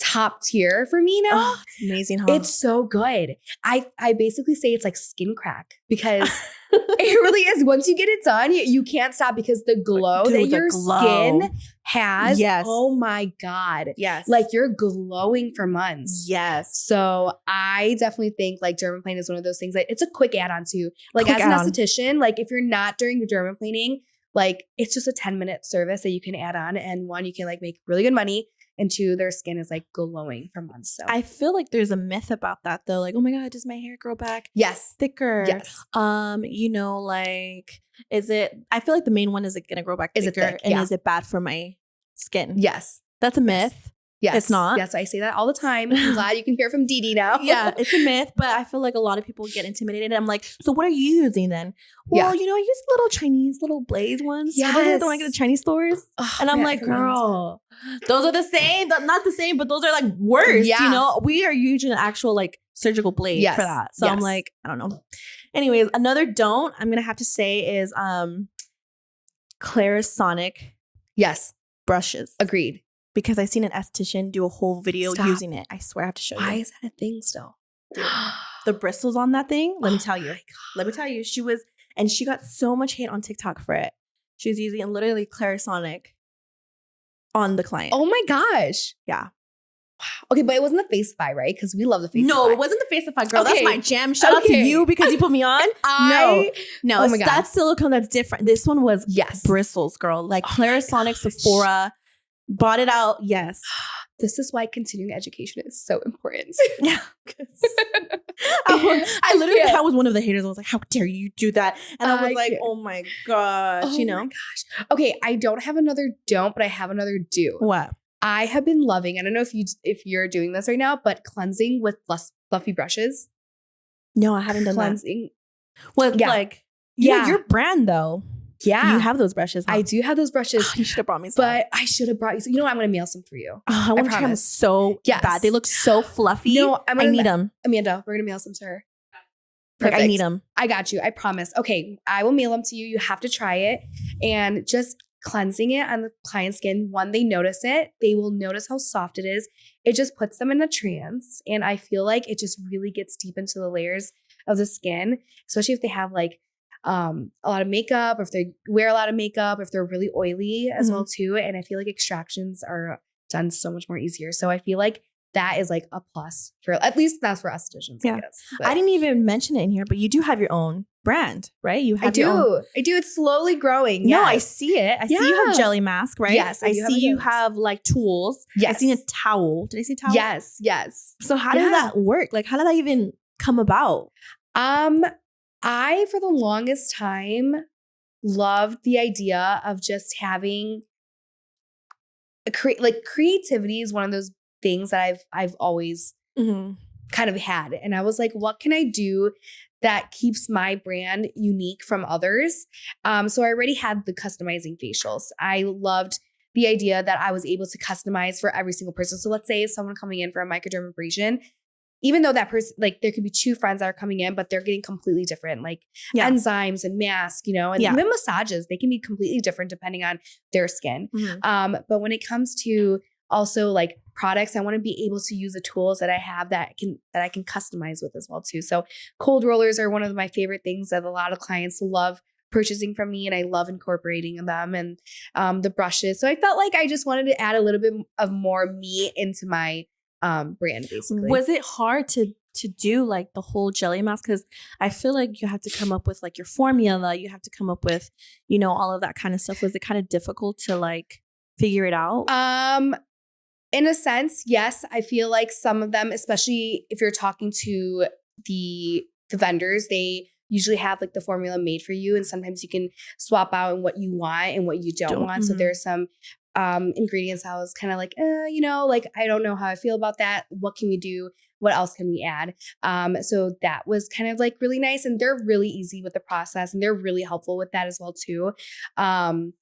top tier for me now. Oh, it's amazing, huh? It's so good. I basically say it's like skin crack because it really is. Once you get it done, you can't stop because the glow that your skin has. Yes. Oh my God. Yes. Like you're glowing for months. Yes. So I definitely think like dermaplaning is one of those things that it's a quick add-on too. Like as an esthetician, like if you're not doing the dermaplaning, like it's just a 10-minute service that you can add on. And one, you can like make really good money. And two, their skin is like glowing for months. So I feel like there's a myth about that though. Like, oh my God, does my hair grow back? Yes. Thicker. Yes. You know, like, is it, I feel like the main one is it going to grow back thicker? Is it thick? And is it bad for my skin? Yes. That's a myth. Yes. It's not. Yes, I say that all the time. I'm glad you can hear from Dee Dee now. Yeah, it's a myth, but I feel like a lot of people get intimidated. I'm like, so what are you using then? Well, you know, I use little Chinese, little blaze ones. Yes. Those are the ones I get at Chinese stores. Oh, and I'm like, girl, those are the same. Not the same, but those are like worse. Yeah. You know, we are using an actual like surgical blade for that. So I'm like, I don't know. Anyways, another don't I'm going to have to say is Clarisonic brushes. Agreed. Because I seen an esthetician do a whole video using it. I swear I have to show you. Why is that a thing still? Dude, the bristles on that thing, let me tell you. She got so much hate on TikTok for it. She was using literally Clarisonic on the client. Oh my gosh. Yeah. Wow. Okay, but it wasn't the Faceify, right? Because we love the Faceify. No, it wasn't the Faceify, girl. That's my jam. Shout out to you because you put me on. No, oh my God. That's silicone that's different. This one was bristles, girl. Like Clarisonic Sephora. Bought it out. Yes. This is why continuing education is so important. Yeah. I literally, I was one of the haters. I was like, how dare you do that? And I was like, oh my gosh, you know? Oh my gosh. Okay, I don't have another don't, but I have another do. What? I have been loving, I don't know if you're doing this right now, but cleansing with fluffy brushes. No, I haven't done cleansing. With like, your brand though. Yeah. You have those brushes. Huh? I do have those brushes. You should have brought me some. But I should have brought you some. You know what? I'm going to mail some for you. I want to try them so bad. They look so fluffy. No, I need them. Amanda, we're going to mail some to her. Perfect. Like, I need them. I got you. I promise. Okay. I will mail them to you. You have to try it. And just cleansing it on the client's skin. One, they notice it. They will notice how soft it is. It just puts them in a trance. And I feel like it just really gets deep into the layers of the skin, especially if they have like a lot of makeup, or if they wear a lot of makeup, if they're really oily as well too. And I feel like extractions are done so much more easier. So I feel like that is like a plus for, at least that's for estheticians, I guess. But I didn't even mention it in here, but you do have your own brand, right? You have I do. It's slowly growing. No, I see it. I see you have jelly mask, right? Yes. I see you have like tools. Yes. I seen a towel. Did I say towel? Yes. So how did that work? Like, how did that even come about? I, for the longest time, loved the idea of just having creativity is one of those things that I've always kind of had. And I was like, what can I do that keeps my brand unique from others? So I already had the customizing facials. I loved the idea that I was able to customize for every single person. So let's say someone coming in for a microdermabrasion, even though that person, like there could be two friends that are coming in, but they're getting completely different, like enzymes and masks, and even massages, they can be completely different depending on their skin. But when it comes to also like products, I want to be able to use the tools that I have that I can customize with as well too. So cold rollers are one of my favorite things that a lot of clients love purchasing from me, and I love incorporating them, and the brushes. So I felt like I just wanted to add a little bit of more me into my brand, basically. Was it hard to do like the whole jelly mask? Because I feel like you have to come up with like your formula, you have to come up with all of that kind of stuff. Was it kind of difficult to like figure it out? In a sense, yes. I feel like some of them, especially if you're talking to the vendors, they usually have like the formula made for you, and sometimes you can swap out what you want and what you don't want. So there's some ingredients I was kind of like, like I don't know how I feel about that. What can we do? What else can we add? So that was kind of like really nice, and they're really easy with the process, and they're really helpful with that as well too. And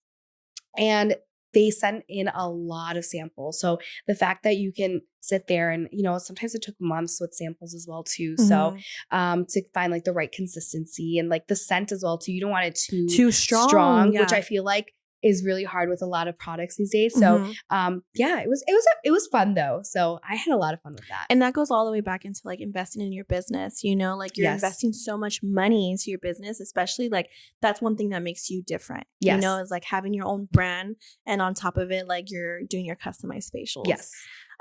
they sent in a lot of samples. So the fact that you can sit there and, sometimes it took months with samples as well too. So to find like the right consistency and like the scent as well too. You don't want it too strong, which I feel like is really hard with a lot of products these days. So it was fun though. So I had a lot of fun with that. And that goes all the way back into like investing in your business, like you're investing so much money into your business, especially like that's one thing that makes you different, is like having your own brand, and on top of it, like you're doing your customized facials. Yes.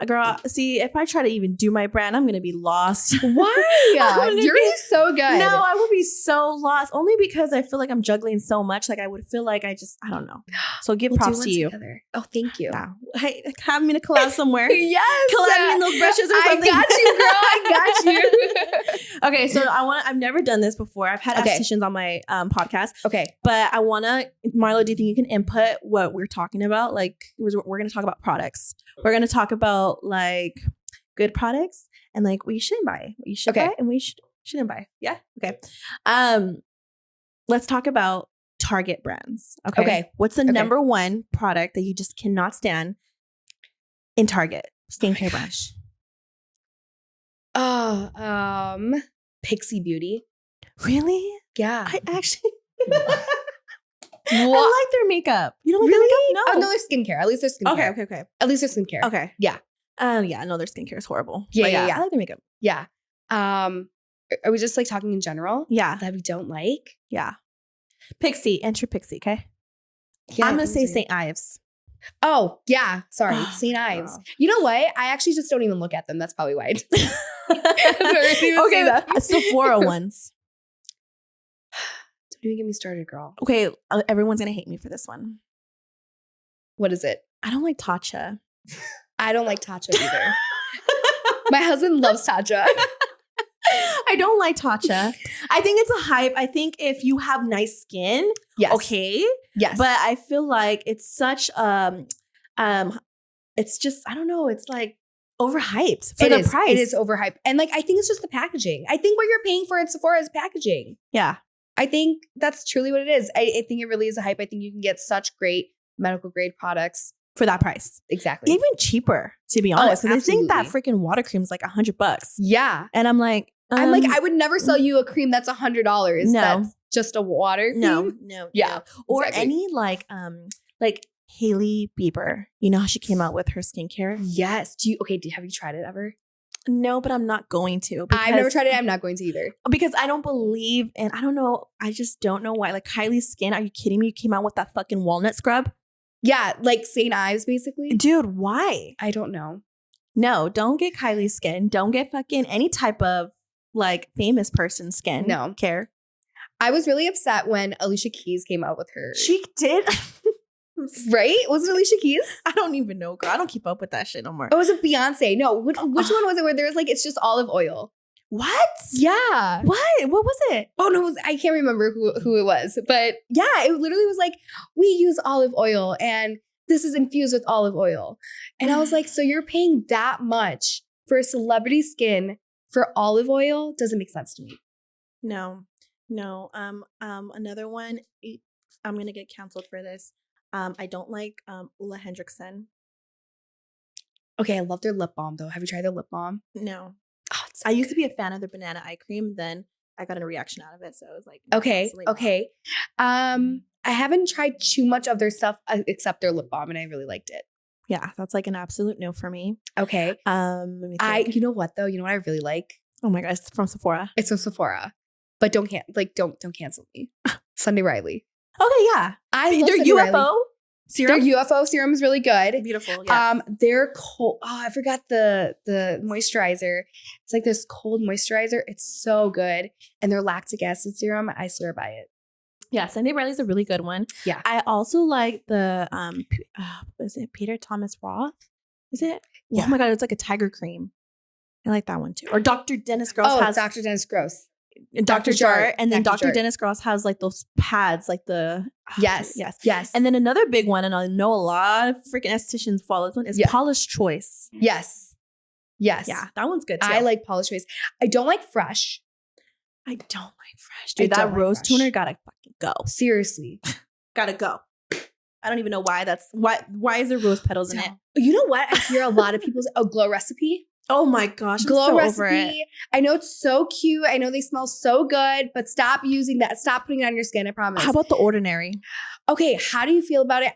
Girl, see, if I try to even do my brand, I'm going to be lost. Why? You're so good. No, I would be so lost. Only because I feel like I'm juggling so much. Like I would feel like I don't know. So give props to you. Together. Oh, thank you. Yeah. Hey, have me in a collab somewhere. Yes. Collab me in those brushes or something. I got you, girl. I got you. Okay, so I've never done this before. I've had estheticians on my podcast. Okay. But I want to, Marlo, do you think you can input what we're talking about? Like we're going to talk about products. We're going to talk about like good products and like what you shouldn't buy, what you should buy and what you shouldn't buy. Yeah. Okay. Let's talk about Target brands. Okay. What's the number one product that you just cannot stand in Target skincare brand? Pixie Beauty. Really? Yeah. I actually I like their makeup. You don't like their makeup? No. Oh, no, their skincare. At least their skincare. Okay. At least their skincare. Okay. Yeah. Yeah, no, their skincare is horrible. Yeah. I like their makeup. Yeah. Are we just like talking in general? Yeah. That we don't like? Yeah. Pixie, enter Pixie, okay? Yeah, I'm going to say St. Ives. Oh, yeah. Sorry. St. Ives. You know what? I actually just don't even look at them. That's probably why. Okay. Sephora ones. Don't even get me started, girl. Okay. Everyone's going to hate me for this one. What is it? I don't like Tatcha. I don't like Tatcha either. My husband loves Tatcha. I don't like Tatcha. I think it's a hype. I think if you have nice skin, okay. Yes. But I feel like it's such it's just, I don't know, it's like overhyped for the price. It is overhyped. And like I think it's just the packaging. I think what you're paying for at Sephora is packaging. Yeah. I think that's truly what it is. I think it really is a hype. I think you can get such great medical grade products for that price. Exactly. Even cheaper, to be honest. Because I think that freaking water cream is like $100. Yeah. And I'm like, I would never sell you a cream that's $100. No. That's just a water cream. No. Yeah. Or any like Hailey Bieber. You know how she came out with her skincare? Yes. Have you tried it ever? No, but I'm not going to. I've never tried it. I'm not going to either. Because I don't believe, and I don't know, I just don't know why. Like Kylie's Skin, are you kidding me? You came out with that fucking walnut scrub? Yeah, like St. Ives, basically. Dude, why? I don't know. No, don't get Kylie's skin. Don't get fucking any type of like famous person skin. No. Care. I was really upset when Alicia Keys came out with her. She did. Right? Was it Alicia Keys? I don't even know, girl. I don't keep up with that shit no more. Oh, was it Beyonce? No. Which one was it where there was like, it's just olive oil? What? Yeah. What was it? Oh, no. I can't remember who it was. But yeah, it literally was like, we use olive oil and this is infused with olive oil. And I was like, so you're paying that much for a celebrity skin for olive oil? Doesn't make sense to me. No. Another one, I'm going to get canceled for this. I don't like Ulla Hendrickson. Okay, I love their lip balm though. Have you tried their lip balm? No. Oh, I used to be a fan of their banana eye cream. Then I got a reaction out of it. So I was like, no, okay. I haven't tried too much of their stuff except their lip balm and I really liked it. Yeah, that's like an absolute no for me. Okay. You know what though? You know what I really like? Oh my God, it's from Sephora. It's from Sephora. But don't cancel me. Sunday Riley. Okay, yeah. I love their Sunday UFO Riley. serum. Their UFO serum is really good. Beautiful. Yes. They're cold. Oh, I forgot the moisturizer. It's like this cold moisturizer. It's so good. And their lactic acid serum, I swear by it. Yeah, Sunday Riley's a really good one. Yeah. I also like the is it Peter Thomas Roth? Is it? Yeah. Oh my God, it's like a tiger cream. I like that one too. Or Dr. Dennis Gross has Dr. Dennis Gross. Dr. Jart. And then Dr. Jart. Dennis Gross has like those pads, like the yes. And then another big one, and I know a lot of freaking estheticians follow this one, is Paula's Choice. Yes. Yeah, that one's good too. I like Paula's Choice. I don't like Fresh. I don't like Fresh. Dude, that rose toner gotta fucking go. Seriously. Gotta go. I don't even know why why is there rose petals in it? You know what? I hear a lot of people say, Glow Recipe. Oh my gosh, Glow Recipe. I know it's so cute. I know they smell so good, but stop using that. Stop putting it on your skin, I promise. How about The Ordinary? Okay, how do you feel about it?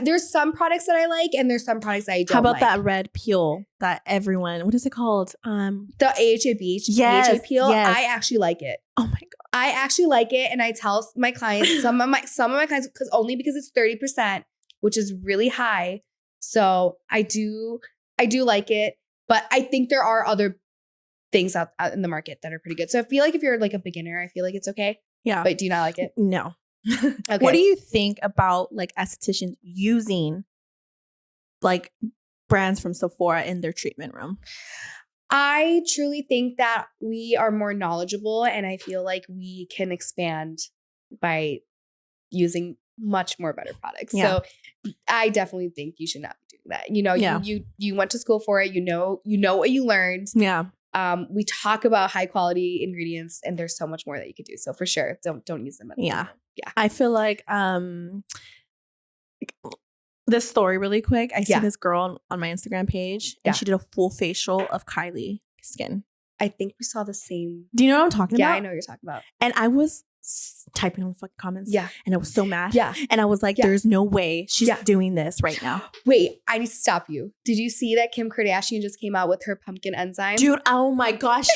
There's some products that I like and there's some products that I don't like. How about that red peel that everyone, what is it called? The AHA Beach. Yes, AHA peel. yes. I actually like it. Oh my God. I actually like it and I tell my clients, some of my clients, because it's 30%, which is really high. So I do like it. But I think there are other things out in the market that are pretty good. So I feel like if you're like a beginner, I feel like it's okay. Yeah. But do you not like it? No. Okay. What do you think about like estheticians using like brands from Sephora in their treatment room? I truly think that we are more knowledgeable and I feel like we can expand by using much more better products. Yeah. So I definitely think you should not be doing that. You know, you went to school for it. You know what you learned. Yeah. We talk about high quality ingredients and there's so much more that you could do. So for sure, don't use them. Yeah. I feel like this story really quick. I see this girl on my Instagram page and she did a full facial of Kylie skin. I think we saw the same. Do you know what I'm talking about? Yeah, I know what you're talking about. And I was typing on the fucking comments. Yeah. And I was so mad. Yeah. And I was like, there's no way she's doing this right now. Wait, I need to stop you. Did you see that Kim Kardashian just came out with her pumpkin enzyme? Dude, oh my gosh.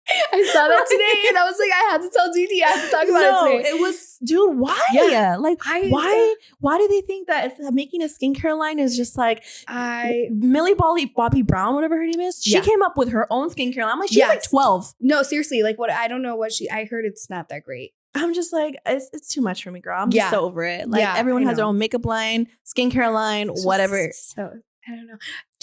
I saw that today and I was like, I had to tell Gigi. I had to talk about it today. It was, dude, why? Yeah. Like, why do they think that making a skincare line is just like Millie Bobby Brown, whatever her name is? She came up with her own skincare line. I'm like, she's like 12. No, seriously. Like, I don't know I heard it's not that great. I'm just like, it's too much for me, girl. I'm just so over it. Like, everyone has their own makeup line, skincare line, whatever. So, I don't know.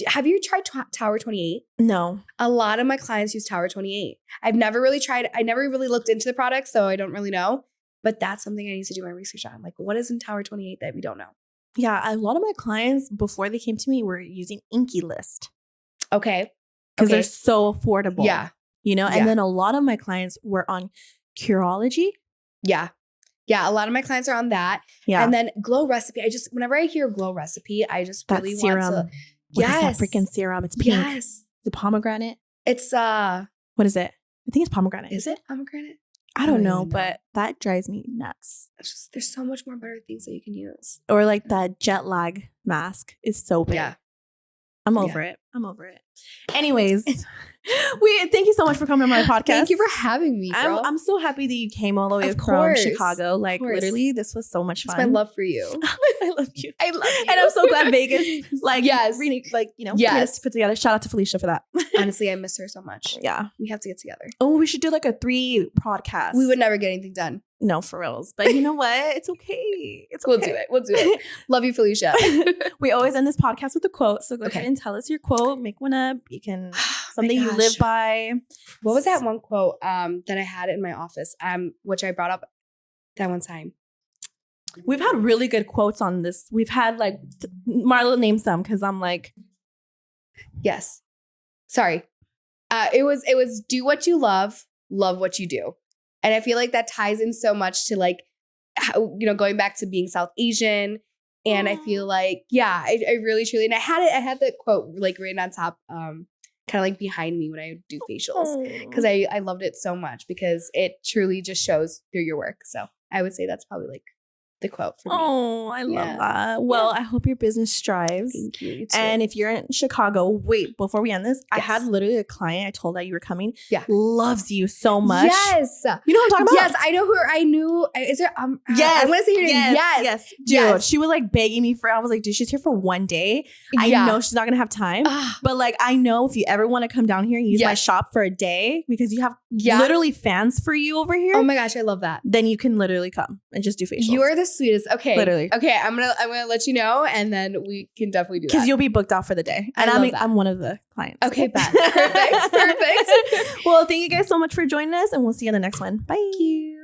Have you tried Tower 28? No. A lot of my clients use Tower 28. I've never really tried. I never really looked into the product, so I don't really know. But that's something I need to do my research on. Like, what is in Tower 28 that we don't know? Yeah, a lot of my clients, before they came to me, were using Inky List. Okay. Because they're so affordable. Yeah. You know? And then a lot of my clients were on Curology. Yeah. Yeah, a lot of my clients are on that. Yeah. And then Glow Recipe. Whenever I hear Glow Recipe, I just really want to. Yes. That freaking serum. It's pink. Yes. The pomegranate. It's what is it? I think it's pomegranate. Is it pomegranate? I don't know, but that drives me nuts. There's so much more better things that you can use. Or like that jet lag mask is so big. Yeah. I'm over it. Anyways, thank you so much for coming on my podcast. Thank you for having me, girl. I'm so happy that you came all the way from Chicago. Like literally, this was so much fun. It's my love for you. I love you. And I'm so glad Vegas, really, put together. Shout out to Felicia for that. Honestly, I miss her so much. Yeah, we have to get together. Oh, we should do like a 3 podcast. We would never get anything done. No, for reals. But you know what? It's okay. We'll do it. Love you, Felicia. We always end this podcast with a quote. So go ahead and tell us your quote. Make one up. You can something you live by. What was that one quote that I had in my office? Which I brought up that one time. We've had really good quotes on this. We've had like Marla name some because I'm like, yes. Sorry. It was do what you love what you do. And I feel like that ties in so much to like, how, going back to being South Asian. And I feel like, I really, truly, and I had the quote like written on top, kind of like behind me when I do facials. Because I loved it so much because it truly just shows through your work. So I would say that's probably like the quote for me. Oh, I love that. Well, I hope your business strives. Thank you. You too. And if you're in Chicago, wait, before we end this, I had literally a client I told that you were coming. Yeah. Loves you so much. Yes. You know what I'm talking about? Yes, I know who I knew. Is there yes. I want to say her name. Yes. Dude, she was like begging me I was like, dude, she's here for one day. I know she's not gonna have time. But like I know if you ever want to come down here and use my shop for a day because you have literally fans for you over here. Oh my gosh, I love that. Then you can literally come and just do facials. You are the sweetest. Okay. Literally. Okay, I'm gonna let you know, and then we can definitely do that. Because you'll be booked out for the day. And I'm one of the clients. Okay, bad. Perfect. Well, thank you guys so much for joining us, and we'll see you in the next one. Bye. Thank you.